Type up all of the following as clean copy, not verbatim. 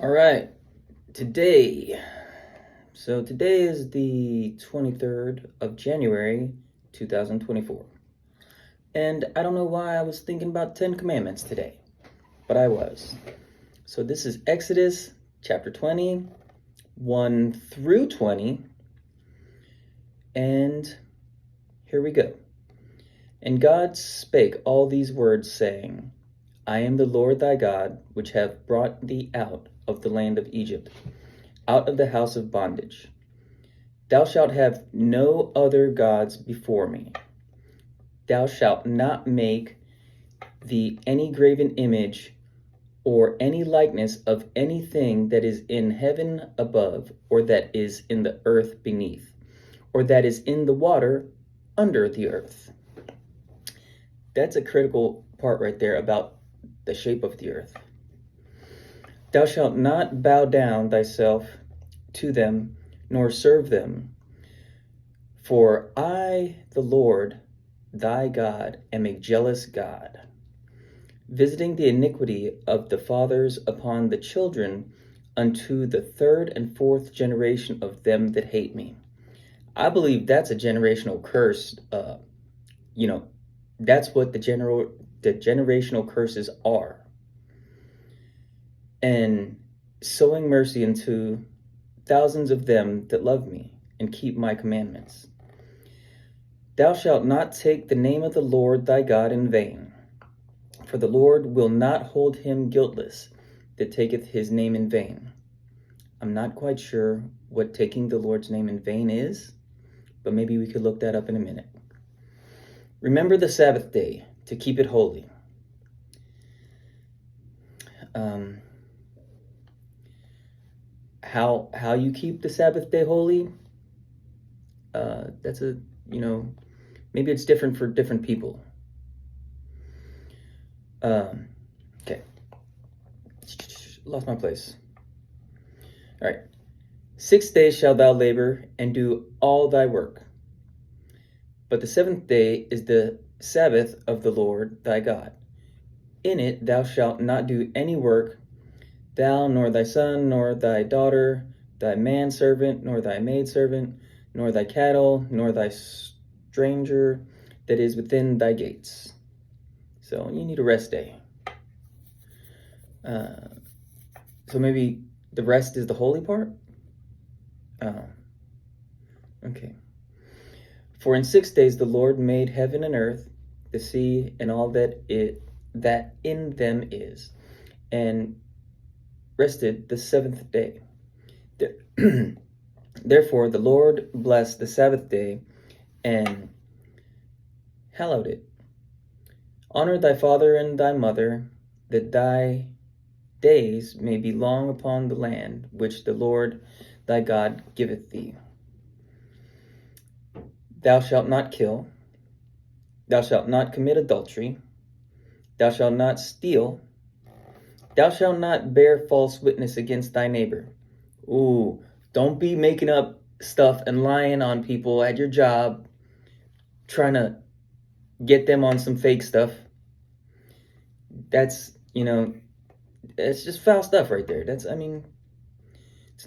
All right, today. So today is the 23rd of January, 2024. And I don't know why I was thinking about 10 commandments today, but I was. So this is Exodus chapter 20, 1 through 20. And here we go. And God spake all these words, saying, I am the Lord thy God, which have brought thee out of the land of Egypt, out of the house of bondage. Thou shalt have no other gods before me. Thou shalt not make thee any graven image or any likeness of anything that is in heaven above, or that is in the earth beneath, or that is in the water under the earth. That's a critical part right there about the shape of the earth. Thou shalt not bow down thyself to them, nor serve them. For I, the Lord, thy God, am a jealous God, visiting the iniquity of the fathers upon the children unto the third and fourth generation of them that hate me. I believe that's a generational curse. That's what the generational curses are. And sowing mercy unto thousands of them that love me and keep my commandments. Thou shalt not take the name of the Lord thy God in vain, for the Lord will not hold him guiltless that taketh his name in vain. I'm not quite sure what taking the Lord's name in vain is, but maybe we could look that up in a minute. Remember the Sabbath day to keep it holy. How you keep the Sabbath day holy? That's maybe it's different for different people. Okay. Lost my place. All right. 6 days shalt thou labor and do all thy work. But the seventh day is the Sabbath of the Lord thy God. In it thou shalt not do any work, thou, nor thy son, nor thy daughter, thy manservant, nor thy maidservant, nor thy cattle, nor thy stranger that is within thy gates. So you need a rest day. So maybe the rest is the holy part? Okay. For in 6 days the Lord made heaven and earth, the sea, and all that in them is, and rested the seventh day. Therefore the Lord blessed the Sabbath day and hallowed it. Honor thy father and thy mother, that thy days may be long upon the land which the Lord thy God giveth thee. Thou shalt not kill. Thou shalt not commit adultery. Thou shalt not steal. Thou shalt not bear false witness against thy neighbor. Ooh, don't be making up stuff and lying on people at your job, trying to get them on some fake stuff. That's, it's just foul stuff right there. It's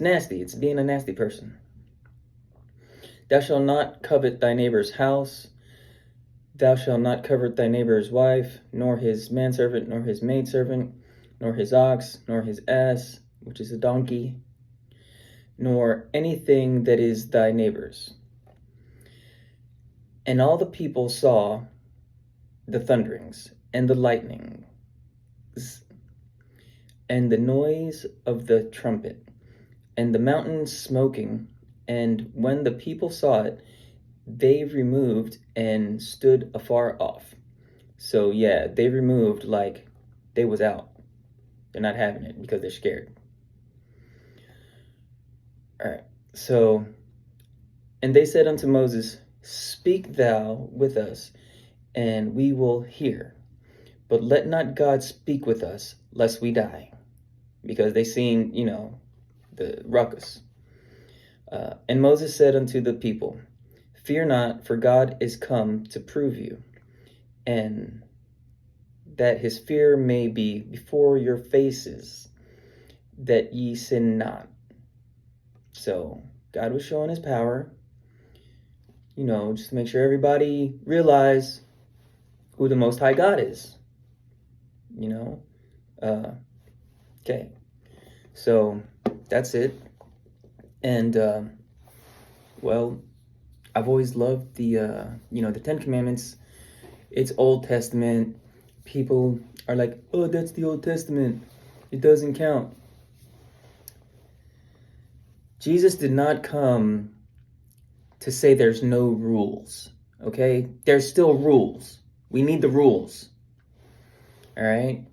nasty. It's being a nasty person. Thou shalt not covet thy neighbor's house. Thou shalt not covet thy neighbor's wife, nor his manservant, nor his maidservant, nor his ox, nor his ass, which is a donkey, nor anything that is thy neighbor's. And all the people saw the thunderings, and the lightnings, and the noise of the trumpet, and the mountain smoking. And when the people saw it, they removed and stood afar off. So yeah, they removed like they was out. They're not having it because they're scared. All right. So, and they said unto Moses, Speak thou with us, and we will hear. But let not God speak with us, lest we die. Because they seen, the ruckus. And Moses said unto the people, Fear not, for God is come to prove you, and that his fear may be before your faces, that ye sin not. So God was showing his power, just to make sure everybody realize who the Most High God is. Okay. So that's it. And, well, I've always loved the Ten Commandments. It's Old Testament. People are like, oh, that's the Old Testament. It doesn't count. Jesus did not come to say there's no rules, okay? There's still rules. We need the rules, all right?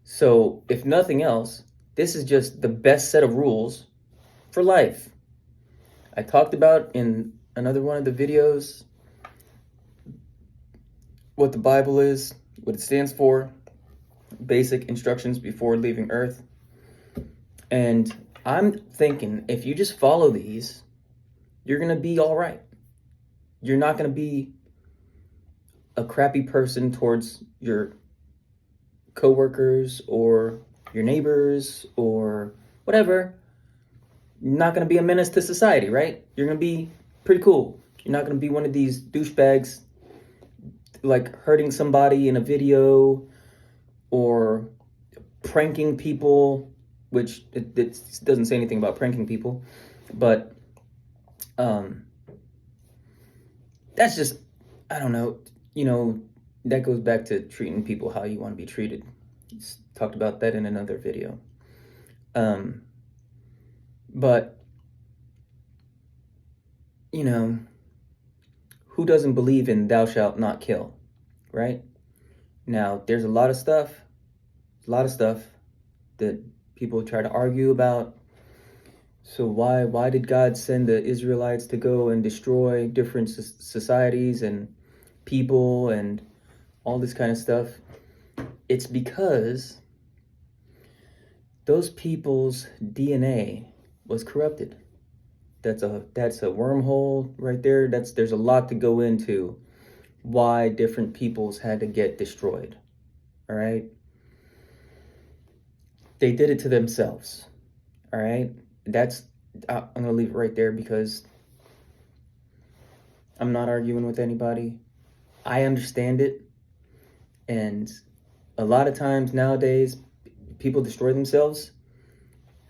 So, if nothing else, this is just the best set of rules for life. I talked about in another one of the videos what the Bible is, what it stands for, basic instructions before leaving Earth. And I'm thinking if you just follow these, you're going to be all right. You're not going to be a crappy person towards your coworkers or your neighbors or whatever. You're not going to be a menace to society, right? You're going to be pretty cool. You're not going to be one of these douchebags like hurting somebody in a video or pranking people, which it doesn't say anything about pranking people, but that's just, I don't know, that goes back to treating people how you want to be treated. Talked about that in another video. But, who doesn't believe in thou shalt not kill, right? Now, there's a lot of stuff that people try to argue about. So why did God send the Israelites to go and destroy different societies and people and all this kind of stuff? It's because those people's DNA was corrupted. That's a wormhole right there. There's a lot to go into why different peoples had to get destroyed. All right? They did it to themselves. All right? I'm going to leave it right there because I'm not arguing with anybody. I understand it. And a lot of times nowadays, people destroy themselves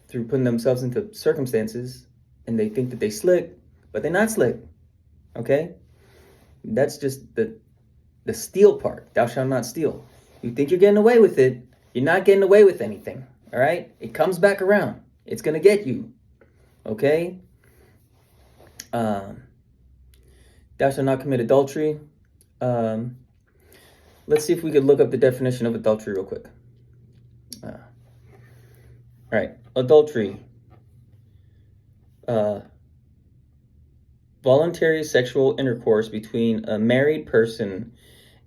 through putting themselves into circumstances and they think that they slick, but they're not slick. Okay? That's just the steal part. Thou shalt not steal. You think you're getting away with it. You're not getting away with anything. All right? It comes back around. It's going to get you. Okay? Thou shalt not commit adultery. Let's see if we could look up the definition of adultery real quick. All right. Adultery. Voluntary sexual intercourse between a married person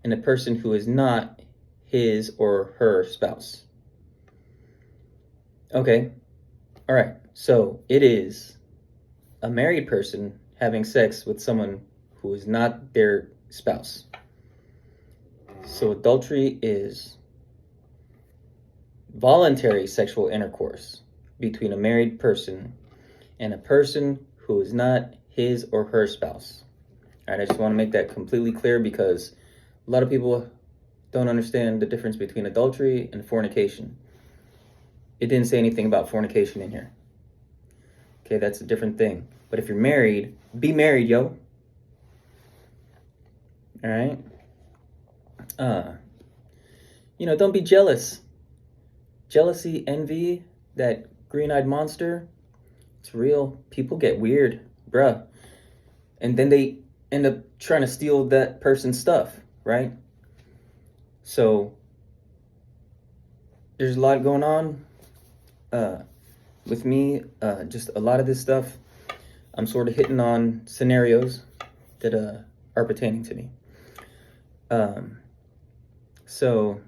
and a person who is not his or her spouse. Okay. All right. So it is a married person having sex with someone who is not their spouse. So adultery is voluntary sexual intercourse between a married person and a person who is not his or her spouse. All right, I just want to make that completely clear because a lot of people don't understand the difference between adultery and fornication. It didn't say anything about fornication in here. Okay, that's a different thing. But if you're married, be married, yo. All right? Don't be jealous. Jealousy, envy, that green-eyed monster, it's real. People get weird, bruh. And then they end up trying to steal that person's stuff, right? So, there's a lot going on with me. Just a lot of this stuff, I'm sort of hitting on scenarios that are pertaining to me. So,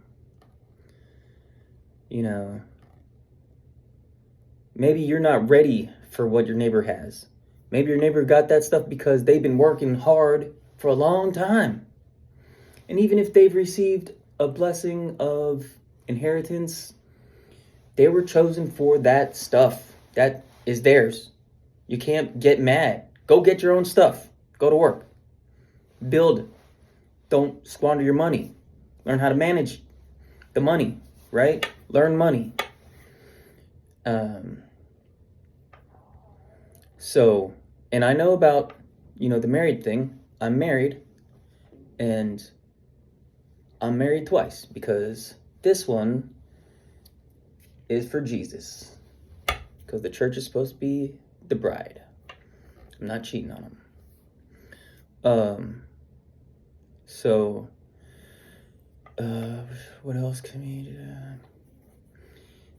maybe you're not ready for what your neighbor has. Maybe your neighbor got that stuff because they've been working hard for a long time. And even if they've received a blessing of inheritance, They were chosen for that stuff. That is theirs. You can't get mad. Go get your own stuff. Go to work. Build. Don't squander your money. Learn how to manage the money, right? Learn money. So, and I know about, the married thing. I'm married, and I'm married twice because this one is for Jesus. Because the church is supposed to be the bride. I'm not cheating on him. So, what else can we do?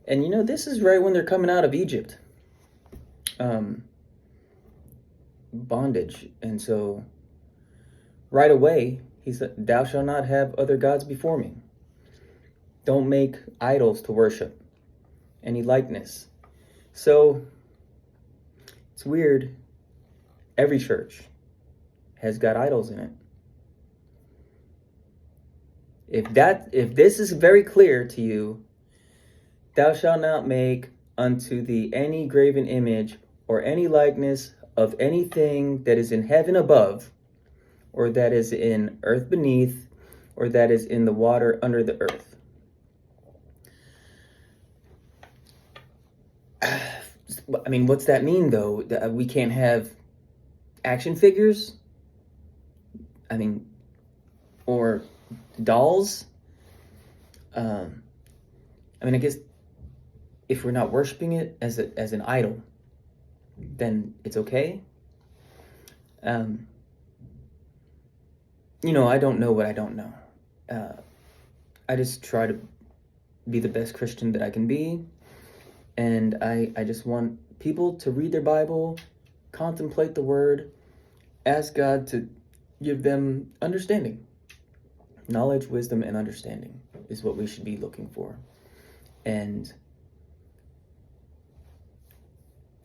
And this is right when they're coming out of Egypt. Bondage. And so, right away, he said, "Thou shalt not have other gods before me." Don't make idols to worship, any likeness. So, it's weird. Every church has got idols in it. If this is very clear to you, thou shalt not make unto thee any graven image or any likeness of anything that is in heaven above, or that is in earth beneath, or that is in the water under the earth. I mean, what's that mean, though? We can't have action figures? I mean, or dolls? I guess if we're not worshiping it as an idol, then it's okay. I don't know what I don't know. I just try to be the best Christian that I can be. And I just want people to read their Bible, contemplate the Word, ask God to give them understanding. Knowledge, wisdom, and understanding is what we should be looking for. And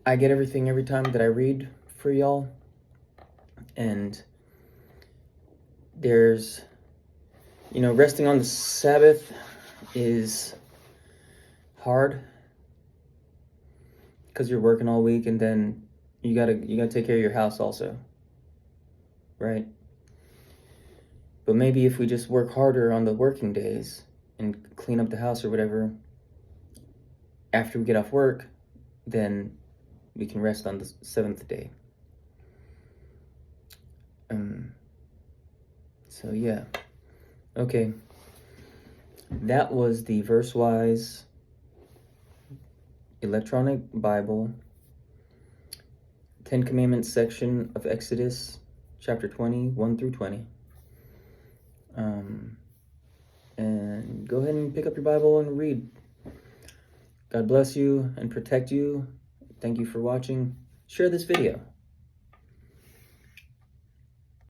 I get everything every time that I read for y'all. And there's, resting on the Sabbath is hard because you're working all week, and then you gotta take care of your house also, right? But maybe if we just work harder on the working days and clean up the house or whatever after we get off work, then we can rest on the seventh day. So yeah, okay. That was the Versewise electronic Bible, 10 Commandments section of Exodus, chapter 20, 1 through 20. And go ahead and pick up your Bible and read. God bless you and protect you. Thank you for watching. Share this video.